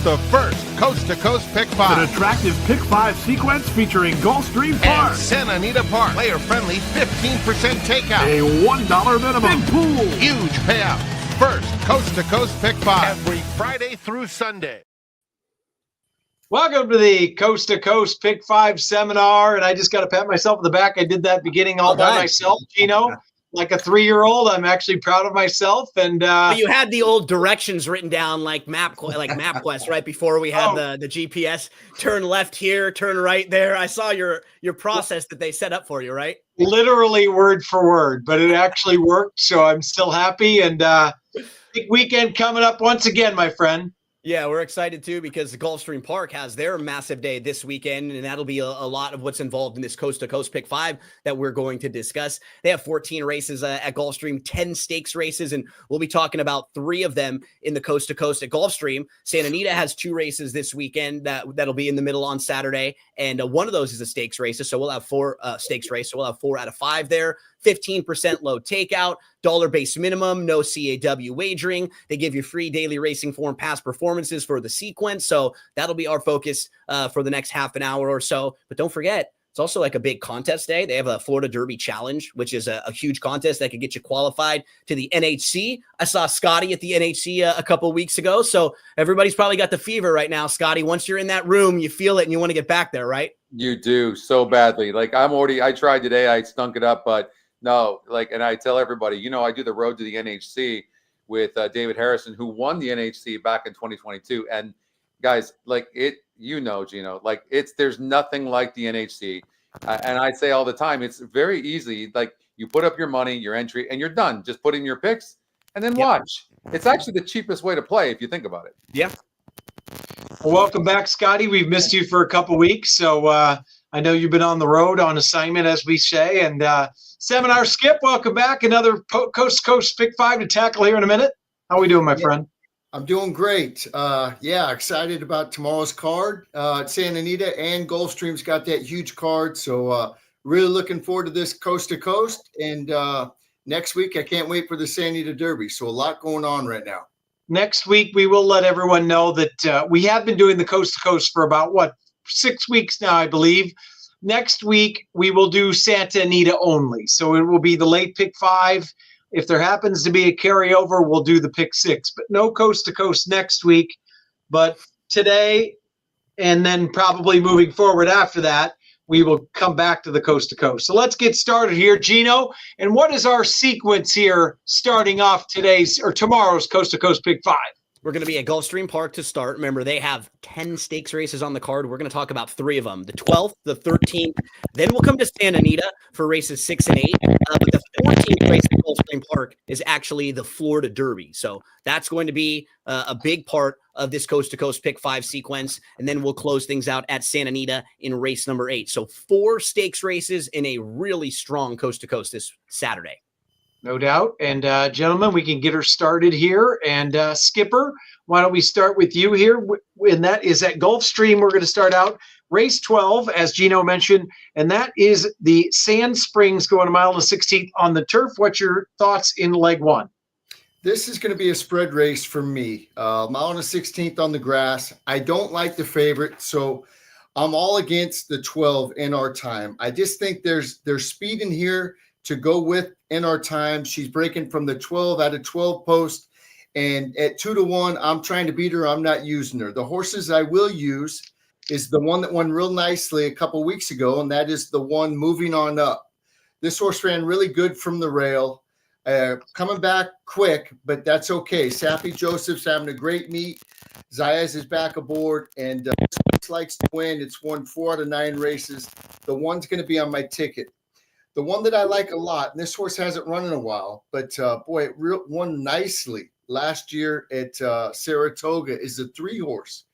the first coast-to-coast Pick 5. An attractive Pick 5 sequence featuring Gulfstream Park. And Santa Anita Park. Player-friendly 15% takeout. A $1 minimum. Big pool. Huge payout. First coast-to-coast Pick 5. Every Friday through Sunday. Welcome to the Coast to Coast Pick 5 seminar. And I just got to pat myself on the back. I did that beginning all by myself, Gino. Like a 3-year-old, I'm actually proud of myself. And you had the old directions written down like MapQuest right before we had the GPS. Turn left here, turn right there. I saw your process that they set up for you, right? Literally word for word, but it actually worked. So I'm still happy. And big weekend coming up once again, my friend. Yeah, we're excited too because the Gulfstream Park has their massive day this weekend, and that'll be a lot of what's involved in this Coast to Coast Pick 5 that we're going to discuss. They have 14 races at Gulfstream, 10 stakes races, and we'll be talking about 3 of them in the Coast to Coast at Gulfstream. Santa Anita has 2 races this weekend that'll be in the middle on Saturday, and one of those is a stakes race. So we'll have 4 stakes race. So we'll have 4 out of 5 there. 15% low takeout, $1 minimum, no CAW wagering. They give you free daily racing form past performances for the sequence. So that'll be our focus for the next half an hour or so. But don't forget, it's also like a big contest day. They have a Florida Derby Challenge, which is a huge contest that could get you qualified to the NHC. I saw Scotty at the NHC a couple of weeks ago. So everybody's probably got the fever right now, Scotty. Once you're in that room, you feel it and you want to get back there, right? You do so badly. Like I tried today. I stunk it up, but no, and I tell everybody, I do the road to the NHC with David Harrison, who won the NHC back in 2022. And guys, Gino, there's nothing like the NHC. And I say all the time, it's very easy. Like you put up your money, your entry, and you're done. Just put in your picks and then watch. It's actually the cheapest way to play if you think about it. Yeah. Well, welcome back, Scotty. We've missed you for a couple weeks. So I know you've been on the road on assignment, as we say. And Seminar Skip, welcome back. Another Coast to Coast Pick 5 to tackle here in a minute. How are we doing, my friend? I'm doing great. Excited about tomorrow's card. Santa Anita and Gulfstream's got that huge card. So really looking forward to this Coast to Coast. And next week, I can't wait for the Santa Anita Derby. So a lot going on right now. Next week, we will let everyone know that we have been doing the Coast to Coast for about, 6 weeks now, I believe. Next week, we will do Santa Anita only. So it will be the late Pick 5. If there happens to be a carryover, we'll do the Pick 6. But no Coast to Coast next week. But today, and then probably moving forward after that, we will come back to the Coast to Coast. So let's get started here, Gino. And what is our sequence here starting off tomorrow's Coast to Coast Pick 5? We're going to be at Gulfstream Park to start. Remember, they have 10 stakes races on the card. We're going to talk about 3 of them, the 12th, the 13th. Then we'll come to Santa Anita for races 6 and 8. But the 14th race at Gulfstream Park is actually the Florida Derby. So that's going to be a big part of this Coast to Coast Pick 5 sequence. And then we'll close things out at Santa Anita in race number 8. So 4 stakes races in a really strong Coast to Coast this Saturday. No doubt. And gentlemen, we can get her started here. And Skipper, why don't we start with you here? And that is at Gulfstream. We're going to start out race 12, as Gino mentioned. And that is the Sand Springs going a mile and 16th on the turf. What's your thoughts in leg 1? This is going to be a spread race for me. Mile and 16th on the grass. I don't like the favorite, so I'm all against the 12 in our time. I just think there's speed in here to go with in our time. She's breaking from the 12 out of 12 post. And at 2-1, I'm trying to beat her. I'm not using her. The horses I will use is the one that won real nicely a couple weeks ago, and that is the one Moving On Up. This horse ran really good from the rail, coming back quick, but that's okay. Sappy Joseph's having a great meet. Zayas is back aboard, and this horse likes to win. It's won 4 out of 9 races. The one's going to be on my ticket. The one that I like a lot, and this horse hasn't run in a while, but boy, it won nicely last year at Saratoga, is the 3 horse.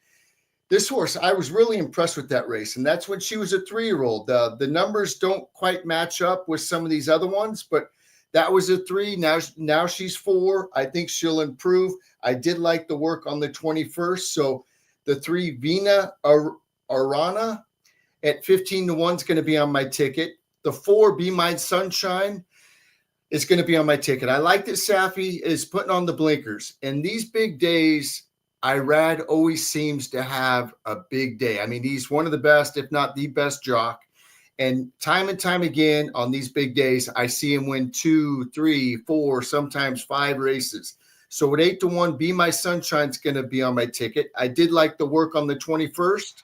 This horse, I was really impressed with that race, and that's when she was a 3-year-old. The numbers don't quite match up with some of these other ones, but that was a 3. Now she's 4. I think she'll improve. I did like the work on the 21st, so the 3 Vina Arana at 15-1 is going to be on my ticket. The 4 Be Mine Sunshine is going to be on my ticket. I like that Safi is putting on the blinkers. And these big days, Irad always seems to have a big day. I mean, he's one of the best, if not the best jock. And time again on these big days, I see him win 2, 3, 4, sometimes 5 races. So at 8-1, Be My Sunshine's going to be on my ticket. I did like the work on the 21st.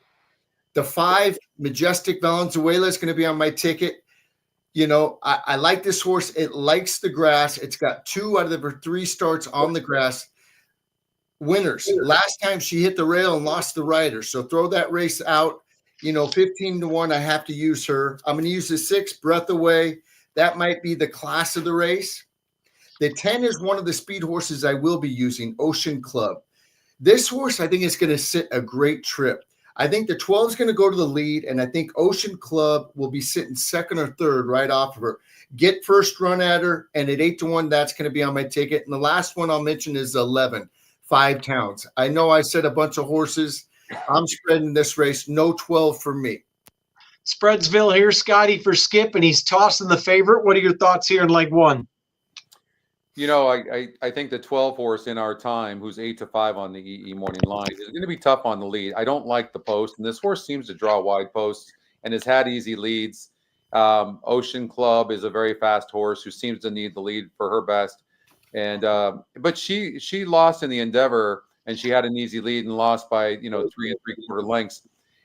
The 5, Majestic Valenzuela, is going to be on my ticket. You know, I like this horse. It likes the grass. It's got 2 out of the 3 starts on the grass. Winners. Last time she hit the rail and lost the rider. So throw that race out. You know, 15-1, I have to use her. I'm going to use the 6, Breath Away. That might be the class of the race. The 10 is one of the speed horses I will be using, Ocean Club. This horse, I think, is going to sit a great trip. I think the 12 is going to go to the lead, and I think Ocean Club will be sitting second or third right off of her. Get first run at her, and at 8-1, that's going to be on my ticket. And the last one I'll mention is 11, 5 Towns. I know I said a bunch of horses. I'm spreading this race. No 12 for me. Spreadsville here, Scotty for Skip, and he's tossing the favorite. What are your thoughts here in leg 1? You know, I think the 12 horse In Our Time, who's 8-5 on the EE morning line, is going to be tough on the lead. I don't like the post, and this horse seems to draw wide posts and has had easy leads. Ocean Club is a very fast horse who seems to need the lead for her best. And but she lost in the Endeavor, and she had an easy lead and lost by 3 3/4 lengths.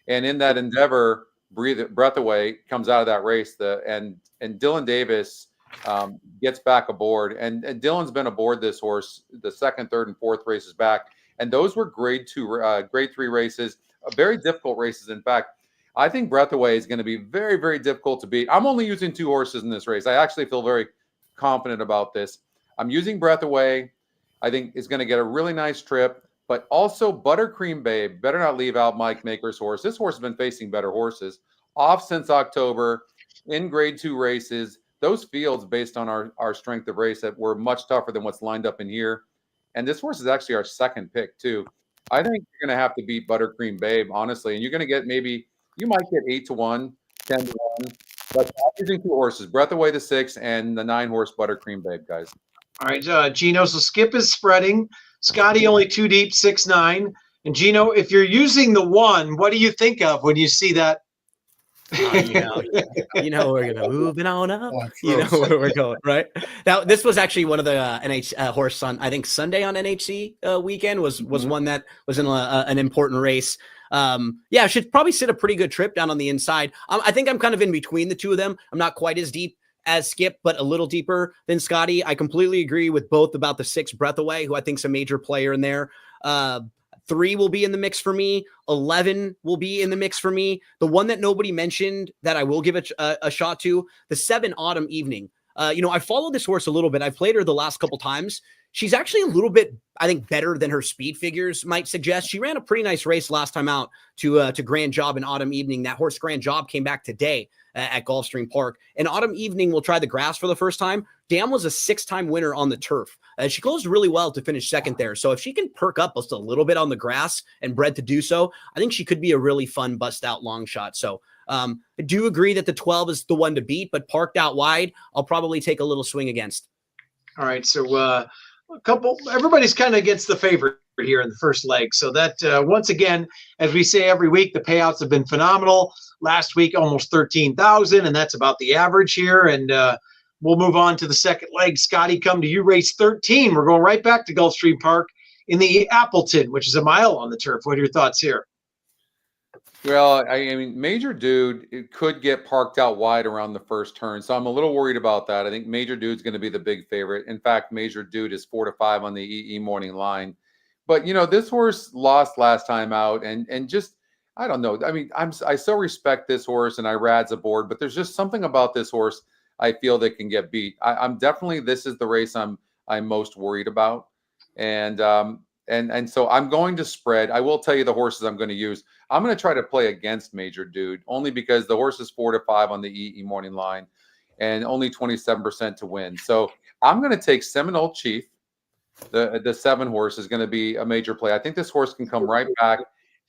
And in that Endeavor, Breath Away comes out of that race. And Dylan Davis gets back aboard, and Dylan's been aboard this horse the 2nd, 3rd, and 4th races back, and those were grade 3 races, very difficult races. In fact, I think Breath Away is going to be very, very difficult to beat. I'm only using 2 horses in this race. I actually feel very confident about this. I'm using Breath Away. I think is going to get a really nice trip, but also Buttercream Babe. Better not leave out Mike Maker's horse. This horse has been facing better horses off since October in grade 2 races. Those fields, based on our strength of race, that were much tougher than what's lined up in here. And this horse is actually our 2nd pick, too. I think you're going to have to beat Buttercream Babe, honestly. And you're going to get you might get 8-1, 10-1. But I'm using 2 horses, Breath Away the 6 and the 9 horse Buttercream Babe, guys. All right, Gino, so Skip is spreading. Scotty only 2 deep, 6-9. And Gino, if you're using the 1, what do you think of when you see that? We're gonna moving on up. You know where we're going, right? Now, this was actually one of the horse on, I think, Sunday on NHC weekend was one that was in an important race. Should probably sit a pretty good trip down on the inside. I think I'm kind of in between the 2 of them. I'm not quite as deep as Skip, but a little deeper than Scotty. I completely agree with both about the 6 Breath Away, who I think is a major player in there. 3 will be in the mix for me. 11 will be in the mix for me. The one that nobody mentioned that I will give a shot to, the 7 Autumn Evening. I followed this horse a little bit. I've played her the last couple times. She's actually a little bit, I think, better than her speed figures might suggest. She ran a pretty nice race last time out to Grand Job and Autumn Evening. That horse Grand Job came back today at Gulfstream Park. And Autumn Evening will try the grass for the first time. Dam was a 6-time winner on the turf. She closed really well to finish 2nd there. So if she can perk up just a little bit on the grass and bred to do so, I think she could be a really fun bust out long shot. So I do agree that the 12 is the one to beat, but parked out wide, I'll probably take a little swing against. All right, so everybody's kind of against the favorite here in the first leg. So that once again, as we say every week, the payouts have been phenomenal. Last week, almost 13,000, and that's about the average here. And we'll move on to the second leg. Scotty, come to you, race 13. We're going right back to Gulfstream Park in the Appleton, which is a mile on the turf. What are your thoughts here? Well, I mean, Major Dude, it could get parked out wide around the first turn, so I'm a little worried about that. I think Major Dude's going to be the big favorite. In fact, Major Dude is 4-5 on the EE morning line. But this horse lost last time out, and just I don't know. I mean, I so respect this horse, and Irad's aboard, but there's just something about this horse I feel that can get beat. I'm definitely, this is the race I'm most worried about, and so I'm going to spread. I will tell you the horses I'm going to use. I'm going to try to play against Major Dude only because the horse is 4-5 on the EE morning line, and only 27% to win. So I'm going to take Seminole Chief. The 7 horse is going to be a major play. I think this horse can come right back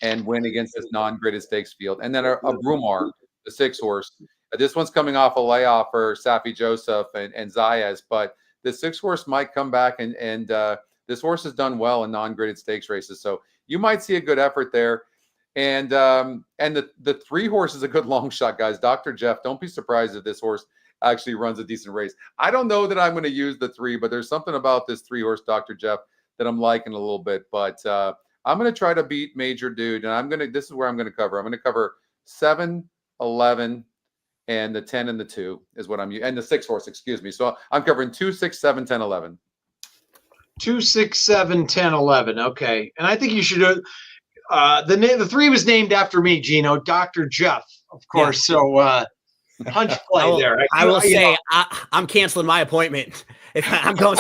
and win against this non-graded stakes field. And then a Brumar, the 6 horse. This one's coming off a layoff for Safi Joseph and Zayas, but the 6 horse might come back, and this horse has done well in non-graded stakes races. So you might see a good effort there. And the 3 horse is a good long shot, guys. Dr. Jeff, don't be surprised if this horse actually runs a decent race. I don't know that I'm going to use the 3, but there's something about this 3 horse Dr. Jeff that I'm liking a little bit. But I'm going to try to beat Major Dude, and this is where I'm going to cover. I'm going to cover 7, 11, and the 10 and the 2 is what I'm using, and the 6 horse, excuse me. So I'm covering 2, 6, 7, 10, 11. 2, 6, 7, 10, 11. Okay, and I think you should. The 3 was named after me, Gino, Dr. Jeff, of course. Yeah. So punch play there. I will say I'm canceling my appointment. If I'm going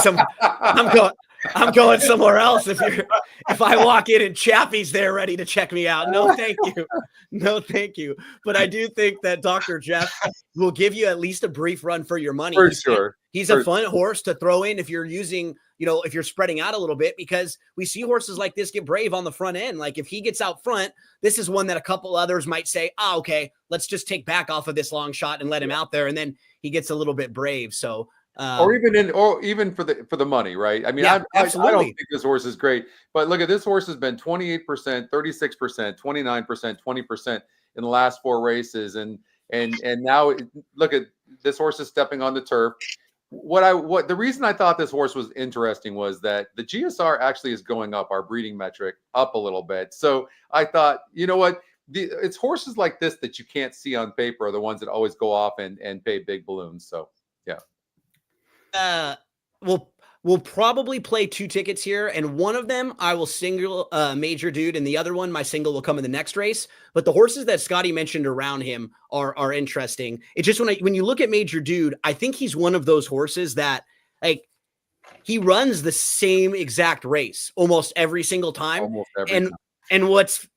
I'm going somewhere else. If I walk in and Chappie's there ready to check me out, no, thank you. No, thank you. But I do think that Dr. Jeff will give you at least a brief run for your money. For sure. He's a fun horse to throw in if you're using, if you're spreading out a little bit, because we see horses like this get brave on the front end. Like if he gets out front, this is one that a couple others might say, okay, let's just take back off of this long shot and let him out there. And then he gets a little bit brave. So, or even for the money, right? I mean, yeah, I don't think this horse is great, but look at this horse has been 28%, 36%, 29%, 20% in the last 4 races, and now look at this horse is stepping on the turf. The reason I thought this horse was interesting was that the GSR actually is going up, our breeding metric up a little bit. So I thought, you know what? It's horses like this that you can't see on paper are the ones that always go off and pay big balloons. So yeah. We'll probably play 2 tickets here, and one of them I will single Major Dude, and the other one my single will come in the next race. But the horses that Scotty mentioned around him are interesting. It's just when you look at Major Dude, I think he's one of those horses that like he runs the same exact race almost every single time. Almost every time. And what's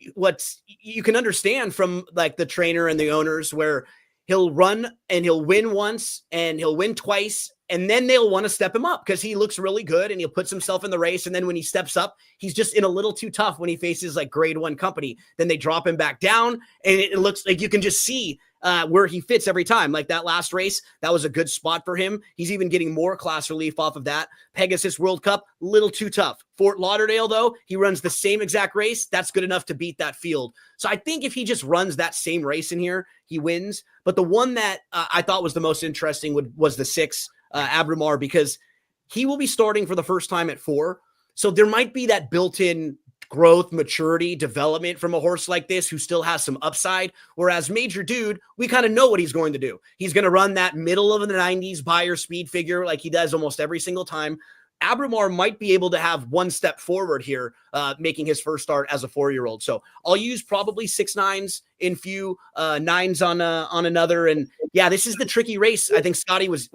you can understand from like the trainer and the owners where he'll run and he'll win once and he'll win twice. And then they'll want to step him up because he looks really good and he puts himself in the race. And then when he steps up, he's just in a little too tough when he faces like grade 1 company. Then they drop him back down and it looks like you can just see where he fits every time. Like that last race, that was a good spot for him. He's even getting more class relief off of that. Pegasus World Cup, little too tough. Fort Lauderdale, though, he runs the same exact race. That's good enough to beat that field. So I think if he just runs that same race in here, he wins. But the one that I thought was the most interesting was the 6, Abramar, because he will be starting for the first time at 4. So there might be that built-in growth, maturity, development from a horse like this who still has some upside. Whereas Major Dude, we kind of know what he's going to do. He's going to run that middle of the 90s buyer speed figure like he does almost every single time. Abramar might be able to have one step forward here, making his first start as a 4-year-old. So I'll use probably 6 9s in few, 9s on another. And yeah, this is the tricky race. I think Scotty was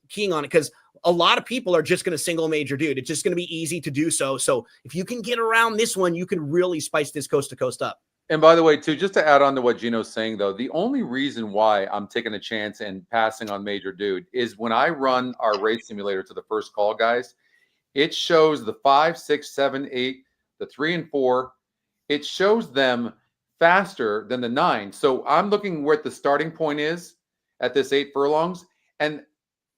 keying on it because a lot of people are just going to single Major Dude. It's just going to be easy to do so. So if you can get around this one, you can really spice this coast to coast up. And by the way, too, just to add on to what Gino's saying, though, the only reason why I'm taking a chance and passing on Major Dude is when I run our race simulator to the first call, guys, it shows the 5, 6, 7, 8, the 3 and 4. It shows them faster than the 9. So I'm looking where the starting point is at this 8 furlongs. And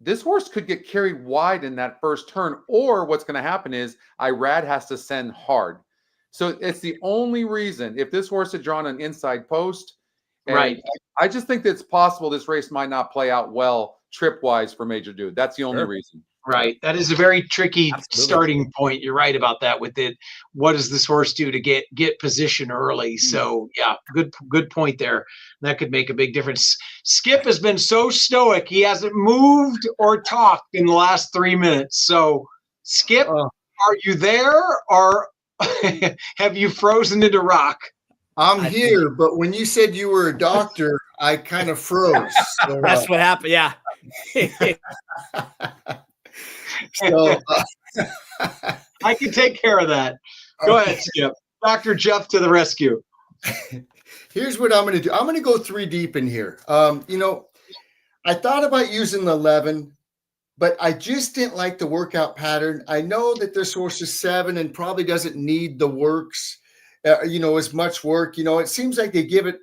this horse could get carried wide in that first turn. Or what's going to happen is Irad has to send hard. So it's the only reason if this horse had drawn an inside post. Right. I just think that it's possible this race might not play out well trip-wise for Major Dude. That's the only reason. Right. That is a very tricky starting point. You're right about that with it. What does this horse do to get position early? So yeah, good point there. That could make a big difference. Skip has been so stoic. He hasn't moved or talked in the last 3 minutes. So Skip, are you there or have you frozen into rock? I'm here, but when you said you were a doctor, I kind of froze. So, that's what happened. Yeah. So I can take care of that. Go ahead, Skip. Dr. Jeff to the rescue. Here's what I'm going to do. I'm going to go 3 deep in here. I thought about using the 11, but I just didn't like the workout pattern. I know that this horse is 7 and probably doesn't need the works, as much work. It seems like they give it,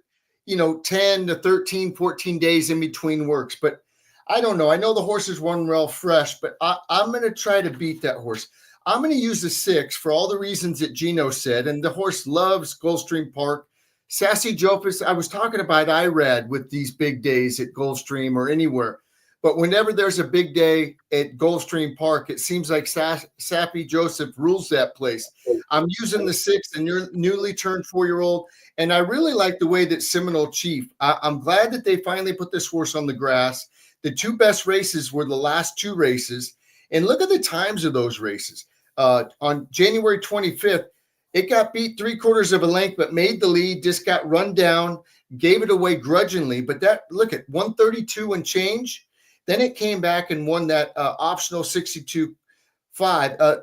10 to 13, 14 days in between works, but I don't know. I know the horse is one real fresh, but I'm going to try to beat that horse. I'm going to use the 6 for all the reasons that Gino said. And the horse loves Gulfstream Park. Sassy Jopus, I was talking about IRAD with these big days at Gulfstream or anywhere. But whenever there's a big day at Gulfstream Park, it seems like Sappy Joseph rules that place. I'm using the 6, the newly turned 4-year-old. And I really like the way that Seminole Chief, I'm glad that they finally put this horse on the grass. The 2 best races were the last 2 races. And look at the times of those races. On January 25th, it got beat 3/4 of a length, but made the lead, just got run down, gave it away grudgingly. But that, look at 132 and change. Then it came back and won that optional 62.5.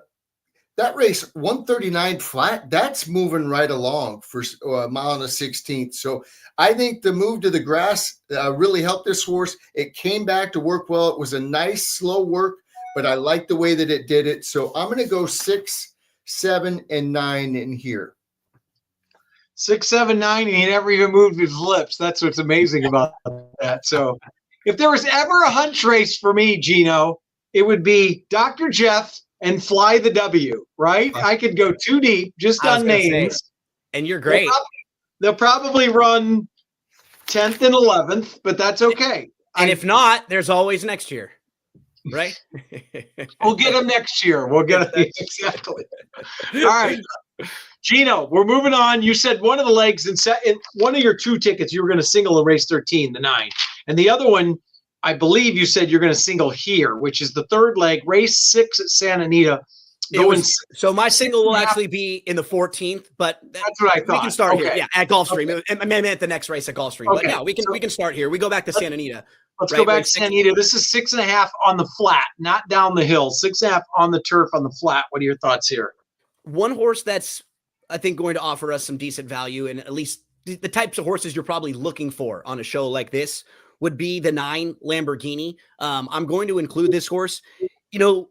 That race, 139 flat, that's moving right along for a mile and a 16th. So I think the move to the grass really helped this horse. It came back to work well. It was a nice, slow work, but I like the way that it did it. So I'm going to go 6, 7, and 9 in here. 6, 7, 9, and he never even moved his lips. That's what's amazing about that. So if there was ever a hunch race for me, Gino, it would be Dr. Jeff and Fly the W, right? I could go too deep just on names. And you're great. They'll probably run 10th and 11th, but that's okay. And if not, there's always next year, right? We'll get them next year. We'll get them. Exactly. All right. Gino, we're moving on. You said one of the legs in one of your 2 tickets, you were going to single in race 13, the 9. And the other one, I believe you said you're going to single here, which is the 3rd leg, race 6 at Santa Anita. So my single will actually be in the 14th, but that's what I thought. We can start here. Okay. Yeah, at Gulfstream. Okay. I meant the next race at Gulfstream. Okay. But yeah, we can start here. We go back to Santa Anita. Let's go back to Santa Anita. This is 6.5 on the flat, not down the hill. 6.5 on the turf on the flat. What are your thoughts here? One horse that's, I think, going to offer us some decent value, and at least the types of horses you're probably looking for on a show like this would be the 9 Lamborghini. I'm going to include this horse. 2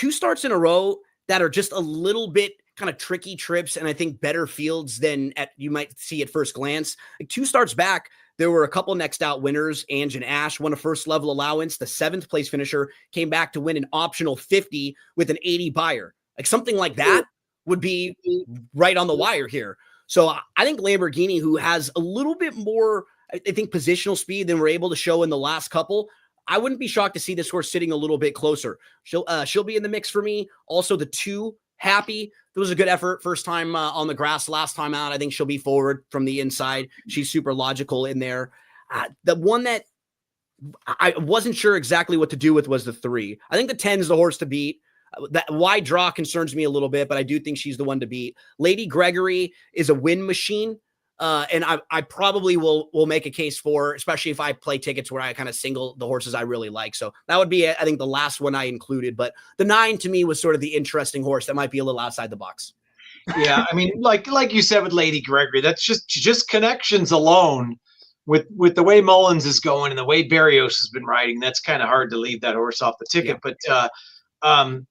starts in a row that are just a little bit kind of tricky trips, and I think better fields than you might see at first glance. Like 2 starts back, there were a couple next out winners. Ange and Ash won a first level allowance. The 7th place finisher came back to win an optional 50 with an 80 buyer. Like something like that would be right on the wire here. So I think Lamborghini, who has a little bit more, I think, positional speed than we're able to show in the last couple, I wouldn't be shocked to see this horse sitting a little bit closer. She'll be in the mix for me. Also, the 2 Happy. It was a good effort. First time on the grass last time out. I think she'll be forward from the inside. She's super logical in there. The one that I wasn't sure exactly what to do with was the 3. I think the 10 is the horse to beat. That wide draw concerns me a little bit, but I do think she's the one to beat. Lady Gregory is a win machine. And I probably will make a case for, especially if I play tickets where I kind of single the horses I really like. So that would be, I think, the last one I included. But the 9 to me was sort of the interesting horse that might be a little outside the box. Yeah, I mean, like you said with Lady Gregory, that's just connections alone with the way Mullins is going and the way Barrios has been riding. That's kind of hard to leave that horse off the ticket. Yeah. But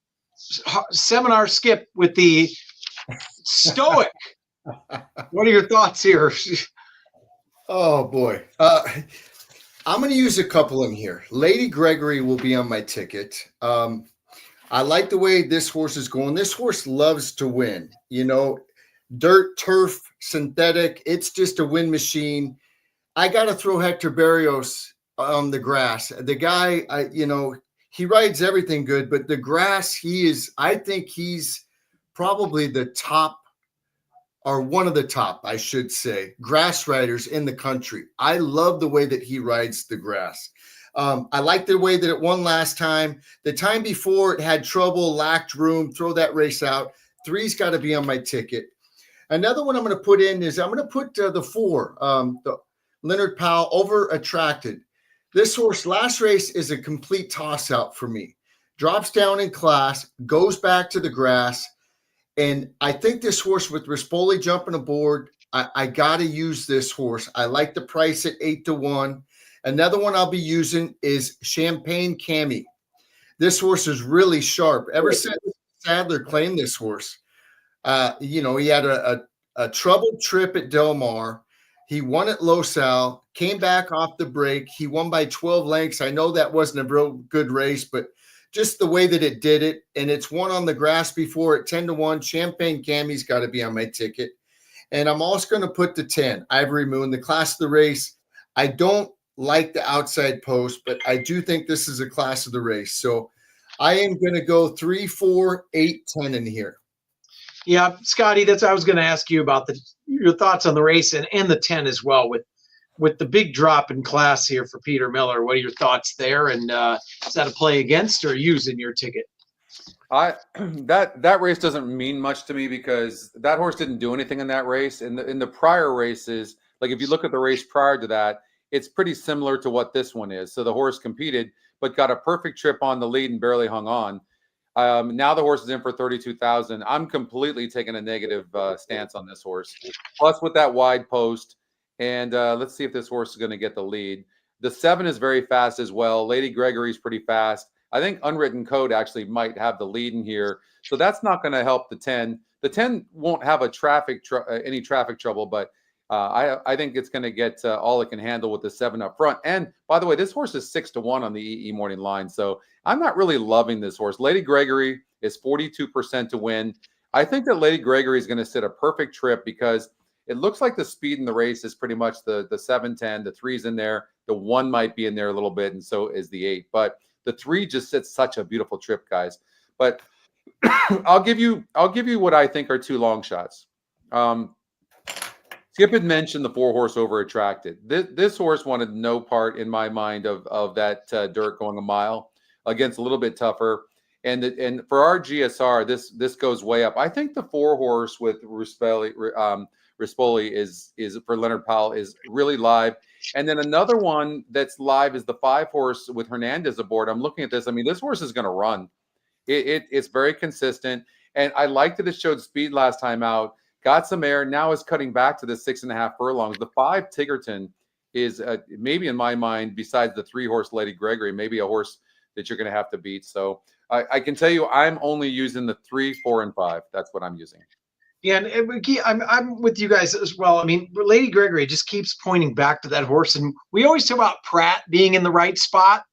Seminar Skip with the Stoic. What are your thoughts here? Oh boy. I'm going to use a couple in here. Lady Gregory will be on my ticket. I like the way this horse is going. This horse loves to win, dirt, turf, synthetic. It's just a win machine. I got to throw Hector Barrios on the grass. The guy, he rides everything good, but the grass, I think he's probably the top, or one of the top, I should say, grass riders in the country. I love the way that he rides the grass. I like the way that it won last time. The time before it had trouble, lacked room, throw that race out. 3's got to be on my ticket. Another one I'm going to put in is I'm going to put the 4, the Leonard Powell, over attracted. This horse, last race, is a complete toss-out for me. Drops down in class, goes back to the grass, and I think this horse with Rispoli jumping aboard, I got to use this horse. I like the price at 8-1. Another one I'll be using is Champagne Cami. This horse is really sharp. Ever since Sadler claimed this horse, he had a troubled trip at Del Mar. He won at Losal, came back off the break. He won by 12 lengths. I know that wasn't a real good race, but just the way that it did it. And it's won on the grass before at 10-1. Champagne Cammy's got to be on my ticket. And I'm also going to put the 10, Ivory Moon, the class of the race. I don't like the outside post, but I do think this is a class of the race. So I am going to go 3, 4, 8, 10 in here. Yeah, Scotty, that's I was going to ask you about your thoughts on the race and the 10 as well with the big drop in class here for Peter Miller. What are your thoughts there? And is that a play against or use in your ticket? That race doesn't mean much to me because that horse didn't do anything in that race. In the prior races, like if you look at the race prior to that, it's pretty similar to what this one is. So the horse competed, but got a perfect trip on the lead and barely hung on. Now the horse is in for 32,000. I'm completely taking a negative stance on this horse. Plus with that wide post, and let's see if this horse is going to get the lead. The 7 is very fast as well. Lady Gregory's pretty fast. I think Unwritten Code actually might have the lead in here. So that's not going to help the 10. The 10 won't have any traffic trouble, but I think it's going to get all it can handle with the 7 up front. And by the way, this horse is 6-1 on the EE morning line. So I'm not really loving this horse. Lady Gregory is 42% to win. I think that Lady Gregory is going to sit a perfect trip because it looks like the speed in the race is pretty much the 7-10. The 3's in there. The 1 might be in there a little bit, and so is the 8. But the 3 just sits such a beautiful trip, guys. But I'll give you what I think are 2 long shots. Skip had mentioned the 4 horse Over Attracted. This horse wanted no part in my mind of that dirt going a mile against a little bit tougher. And for our GSR, this goes way up. I think the 4 horse with Rispoli is for Leonard Powell is really live. And then another one that's live is the 5 horse with Hernandez aboard. I'm looking at this. I mean, this horse is going to run. It's very consistent. And I liked that it showed speed last time out. Got some air. Now is cutting back to the 6.5 furlongs. The 5 Tigerton is maybe in my mind, besides the 3 horse Lady Gregory, maybe a horse that you're going to have to beat. So I can tell you, I'm only using the 3, 4, and 5. That's what I'm using. Yeah, and I'm with you guys as well. I mean, Lady Gregory just keeps pointing back to that horse, and we always talk about Pratt being in the right spot.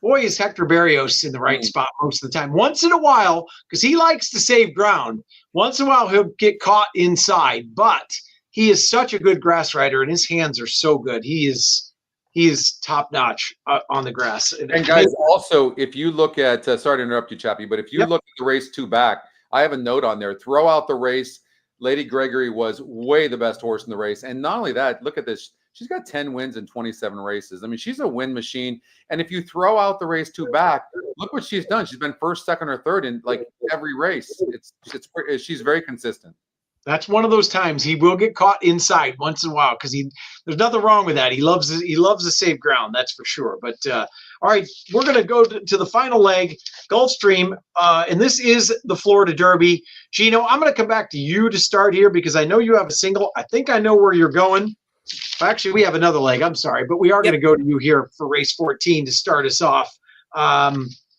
Boy, is Hector Berrios in the right spot most of the time. Once in a while, because he likes to save ground, once in a while he'll get caught inside, but he is such a good grass rider, and his hands are so good. He is top notch on the grass. And guys, also, if you look at, sorry to interrupt you, Chappie, but if you look at the race 2 back, I have a note on there. Throw out the race. Lady Gregory was way the best horse in the race. And not only that, look at this. She's got 10 wins in 27 races. I mean, she's a win machine. And if you throw out the race 2 back, look what she's done. She's been first, second, or third in like every race. She's very consistent. That's one of those times he will get caught inside once in a while because there's nothing wrong with that. He loves to save ground, that's for sure. But all right, we're going to go to the final leg, Gulfstream, and this is the Florida Derby. Gino, I'm going to come back to you to start here because I know you have a single. I think I know where you're going. Actually, we have another leg. I'm sorry, but we are going to go to you here for race 14 to start us off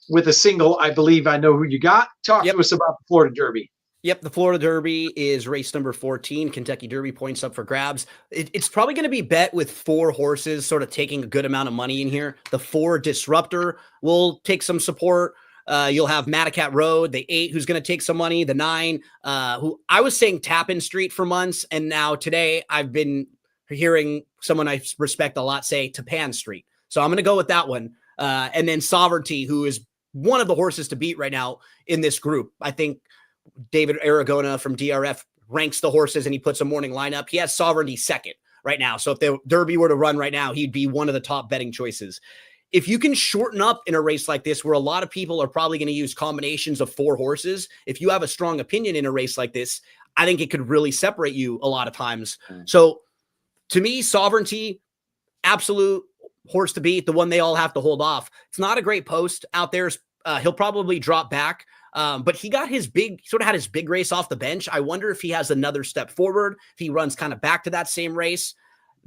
with a single. I believe I know who you got. Talk to us about the Florida Derby. Yep, the Florida Derby is race number 14. Kentucky Derby points up for grabs. It's probably going to be bet with 4 horses sort of taking a good amount of money in here. The 4 Disruptor will take some support. You'll have Madacat Road, the 8 who's going to take some money, the 9 who I was saying Tappan Street for months, and now today I've been hearing someone I respect a lot say Tappan Street. So I'm going to go with that one. And then Sovereignty, who is one of the horses to beat right now in this group. I think David Aragona from DRF ranks the horses and he puts a morning lineup. He has Sovereignty second right now. So if the Derby were to run right now, he'd be one of the top betting choices. If you can shorten up in a race like this, where a lot of people are probably going to use combinations of 4 horses, if you have a strong opinion in a race like this, I think it could really separate you a lot of times. So to me, Sovereignty, absolute horse to beat, the one they all have to hold off. It's not a great post out there. He'll probably drop back. But he got sort of had his big race off the bench. I wonder if he has another step forward, if he runs kind of back to that same race.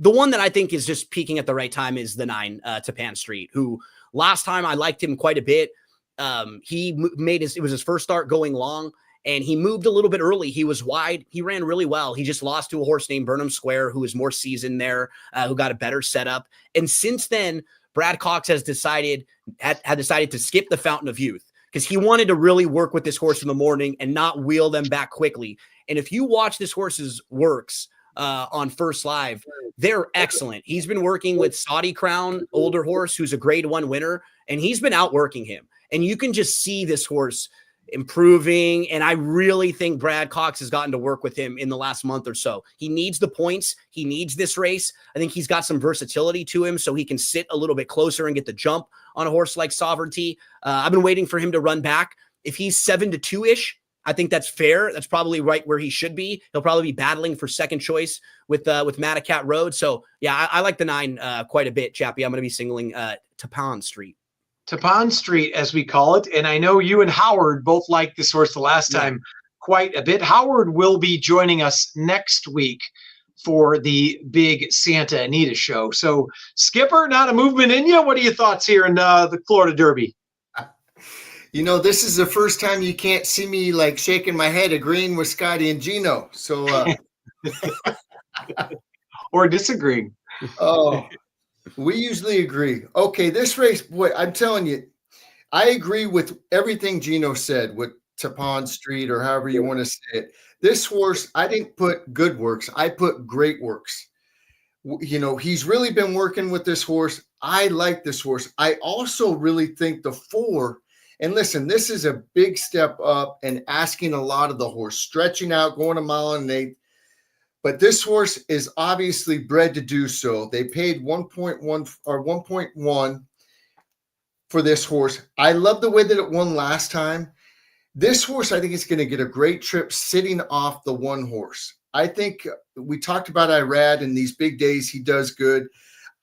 The one that I think is just peaking at the right time is the 9 Tappan Street, who last time I liked him quite a bit. It was his first start going long, and he moved a little bit early. He was wide. He ran really well. He just lost to a horse named Burnham Square, who is more seasoned there, who got a better setup. And since then, Brad Cox has decided to skip the Fountain of Youth. because he wanted to really work with this horse in the morning and not wheel them back quickly. And if you watch this horse's works on First Live, they're excellent. He's been working with Saudi Crown, older horse, who's a grade 1 winner, and he's been outworking him. And you can just see this horse improving. And I really think Brad Cox has gotten to work with him in the last month or so. He needs the points. He needs this race. I think he's got some versatility to him so he can sit a little bit closer and get the jump on a horse like Sovereignty. I've been waiting for him to run back. If he's 7-2-ish, I think that's fair. That's probably right where he should be. He'll probably be battling for second choice with Madacat Road. So yeah, I like the 9 quite a bit, Chappie. I'm going to be singling Tappan Street. Tappan Street, as we call it. And I know you and Howard both liked this horse the last time quite a bit. Howard will be joining us next week for the big Santa Anita show. So, Skipper, not a movement in you. What are your thoughts here in the Florida Derby? You know, this is the first time you can't see me like shaking my head agreeing with Scotty and Gino. So, or disagreeing. Oh, we usually agree. Okay, this race, boy, I'm telling you, I agree with everything Gino said with Tappan Street or however you want to say it. This horse, I didn't put good works. I put great works. You know, he's really been working with this horse. I like this horse. I also really think the 4, and listen, this is a big step up and asking a lot of the horse, stretching out, going a mile and 1/8. But this horse is obviously bred to do so. They paid 1.1 or 1.1 for this horse. I love the way that it won last time. This horse, I think, is going to get a great trip sitting off the 1 horse. I think we talked about Irad in these big days. He does good.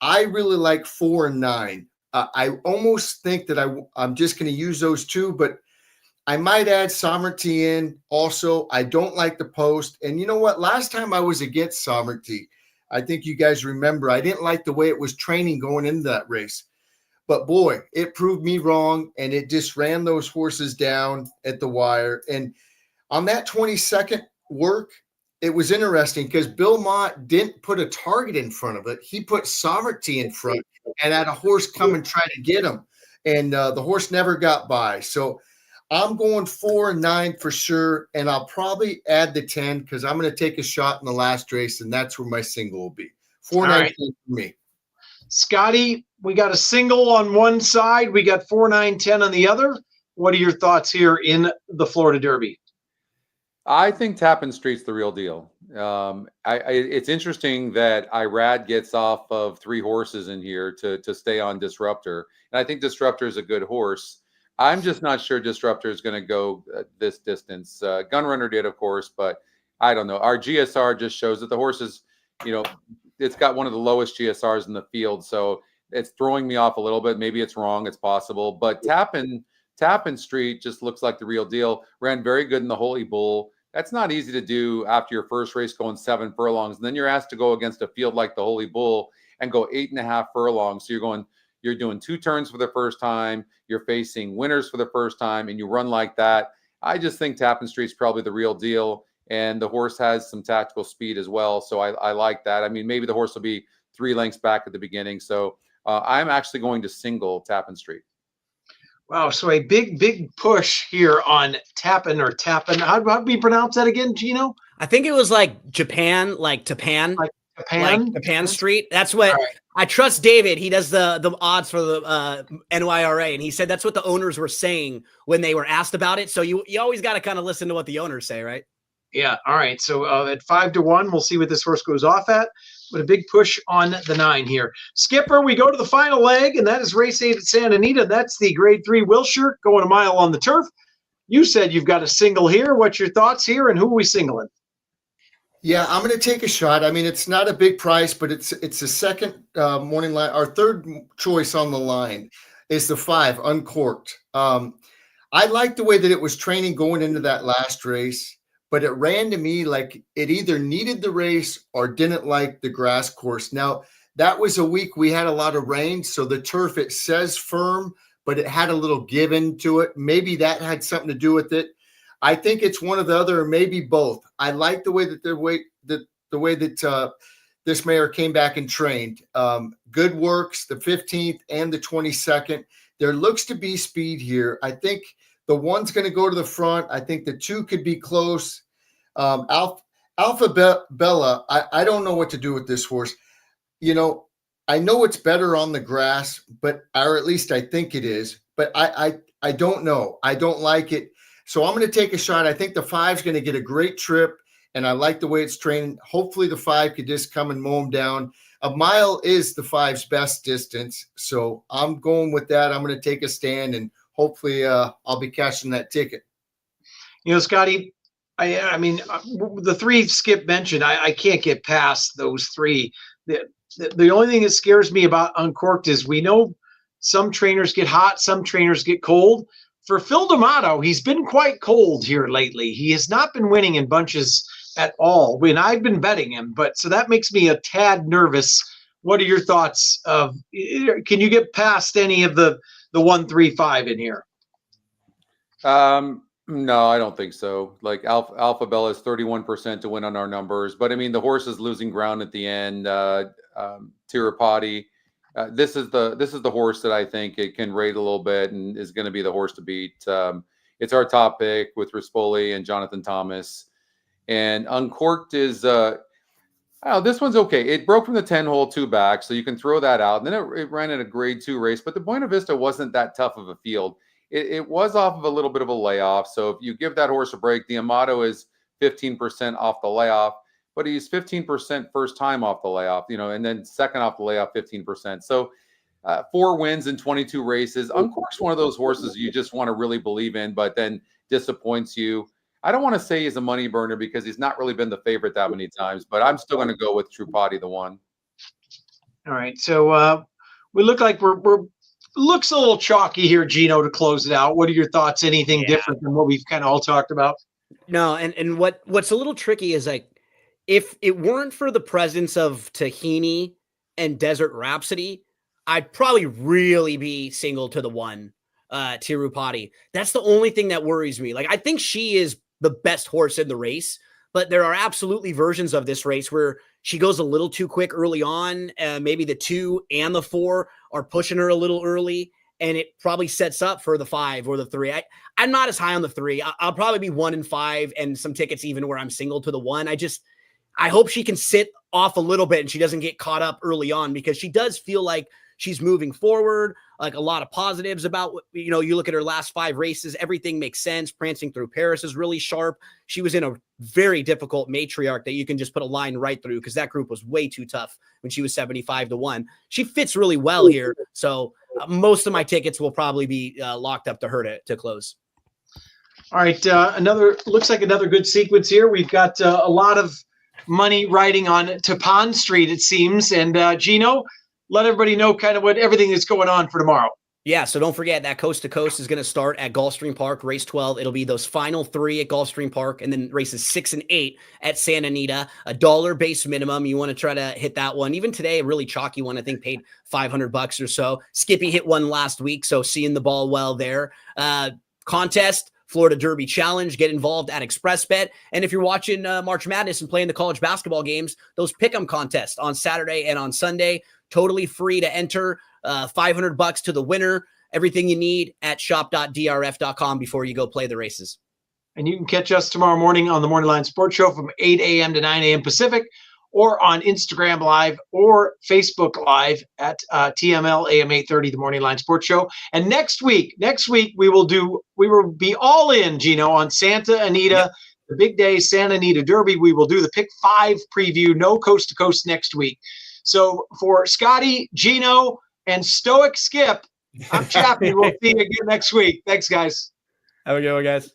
I really like 4 and 9. I almost think that I'm just going to use those 2, but I might add Sovereignty in also. I don't like the post. And you know what? Last time I was against Sovereignty, I think you guys remember, I didn't like the way it was training going into that race. But boy, it proved me wrong, and it just ran those horses down at the wire. And on that 22nd work, it was interesting because Bill Mott didn't put a target in front of it. He put Sovereignty in front and had a horse come and try to get him. And the horse never got by. So I'm going 4 and 9 for sure, and I'll probably add the 10 because I'm going to take a shot in the last race, and that's where my single will be. 4 and 9 right. for me. Scotty, we got a single on one side. We got 4, 9, 10 on the other. What are your thoughts here in the Florida Derby? I think Tappan Street's the real deal. It's interesting that Irad gets off of 3 horses in here to stay on Disruptor, and I think Disruptor is a good horse. I'm just not sure Disruptor is going to go this distance. Gunrunner did, of course, but I don't know. Our GSR just shows that the horse is, you know, it's got one of the lowest GSRs in the field, so it's throwing me off a little bit. Maybe it's wrong. It's possible. But Tappan Street just looks like the real deal. Ran very good in the Holy Bull. That's not easy to do after your first race going 7 furlongs. And then you're asked to go against a field like the Holy Bull and go 8.5 furlongs. So you're doing 2 turns for the first time. You're facing winners for the first time, and you run like that. I just think Tappan Street's probably the real deal, and the horse has some tactical speed as well. So I like that. I mean, maybe the horse will be 3 lengths back at the beginning. So I'm actually going to single Tappan Street. Wow, so a big push here on Tappan or Tappan. How do we pronounce that again, Gino? I think it was like Japan, like Tappan. Japan? Like Tappan Street. That's what I trust David. He does the odds for the NYRA, and he said that's what the owners were saying when they were asked about it. So you always got to kind of listen to what the owners say, right? Yeah. All right. So at 5-1, we'll see what this horse goes off at. But a big push on the 9 here. Skipper, we go to the final leg, and that is race 8 at Santa Anita. That's the grade 3 Wilshire going a mile on the turf. You said you've got a single here. What's your thoughts here, and who are we singling? Yeah, I'm going to take a shot. I mean, it's not a big price, but it's the second morning line. Our third choice on the line is the 5, Uncorked. I like the way that it was training going into that last race, but it ran to me like it either needed the race or didn't like the grass course. Now, that was a week we had a lot of rain, so the turf, it says firm, but it had a little give in to it. Maybe that had something to do with it. I think it's one or the other, or maybe both. I like the way that this mare came back and trained. Good works, the 15th and the 22nd. There looks to be speed here. I think The 1's going to go to the front. I think the 2 could be close. Alpha Bella, I don't know what to do with this horse. You know, I know it's better on the grass, or at least I think it is, but I don't know. I don't like it. So I'm going to take a shot. I think the 5's going to get a great trip, and I like the way it's training. Hopefully the 5 could just come and mow him down. A mile is the 5's best distance. So I'm going with that. I'm going to take a stand, and hopefully I'll be cashing that ticket. You know, Scotty, I mean, the 3 Skip mentioned, I can't get past those 3. The only thing that scares me about Uncorked is we know some trainers get hot, some trainers get cold. For Phil D'Amato, he's been quite cold here lately. He has not been winning in bunches at all when I've been betting him. But so that makes me a tad nervous. What are your thoughts of, can you get past any of the 1, 3, 5 in here? No, I don't think so. Like Alpha Bella is 31% to win on our numbers, but I mean the horse is losing ground at the end. Tirupati, this is the horse that I think it can rate a little bit and is going to be the horse to beat. It's our top pick with Rispoli and Jonathan Thomas, and Uncorked is. This one's okay. It broke from the 10-hole 2 back, so you can throw that out. And then it ran in a grade 2 race, but the Buena Vista wasn't that tough of a field. It was off of a little bit of a layoff. So if you give that horse a break, the Amato is 15% off the layoff, but he's 15% first time off the layoff, you know, and then second off the layoff, 15%. So 4 wins in 22 races. Uncorked's one of those horses you just want to really believe in, but then disappoints you. I don't want to say he's a money burner because he's not really been the favorite that many times, but I'm still going to go with Trupati, the 1. All right. So we look like we're looks a little chalky here, Gino, to close it out. What are your thoughts? Anything different than what we've kind of all talked about? No, and what's a little tricky is like, if it weren't for the presence of Tahini and Desert Rhapsody, I'd probably really be single to the 1, Tirupati. That's the only thing that worries me. Like, I think she is the best horse in the race, but there are absolutely versions of this race where she goes a little too quick early on. Maybe the 2 and the 4 are pushing her a little early, and it probably sets up for the 5 or the 3. I'm not as high on the 3. I'll probably be 1 and 5 and some tickets even where I'm single to the 1. I hope she can sit off a little bit and she doesn't get caught up early on, because she does feel like she's moving forward, like a lot of positives about, you know, you look at her last 5 races, everything makes sense. Prancing Through Paris is really sharp. She was in a very difficult matriarch that you can just put a line right through, because that group was way too tough when she was 75-1. She fits really well here. So most of my tickets will probably be locked up to her to close. All right. Looks like another good sequence here. We've got a lot of money riding on to Pond Street, it seems. And Gino, let everybody know kind of what everything is going on for tomorrow. Yeah, so don't forget that Coast to Coast is going to start at Gulfstream Park, race 12. It'll be those final 3 at Gulfstream Park, and then races 6 and 8 at Santa Anita. $1 base minimum. You want to try to hit that one. Even today, a really chalky one, I think paid $500 or so. Skippy hit one last week, so seeing the ball well there. Contest, Florida Derby Challenge. Get involved at ExpressBet. And if you're watching March Madness and playing the college basketball games, those pick'em contests on Saturday and on Sunday, totally free to enter. $500 to the winner. Everything you need at shop.drf.com before you go play the races. And you can catch us tomorrow morning on the Morning Line Sports Show from 8 a.m. to 9 a.m. Pacific, or on Instagram Live or Facebook Live at TML AM 830, the Morning Line Sports Show. And next week we will be all in, Gino, on Santa Anita, the big day Santa Anita Derby. We will do the Pick 5 preview, no Coast to Coast next week. So for Scotty, Gino, and Stoic Skip, I'm Chappie. We'll see you again next week. Thanks, guys. Have a good one, guys.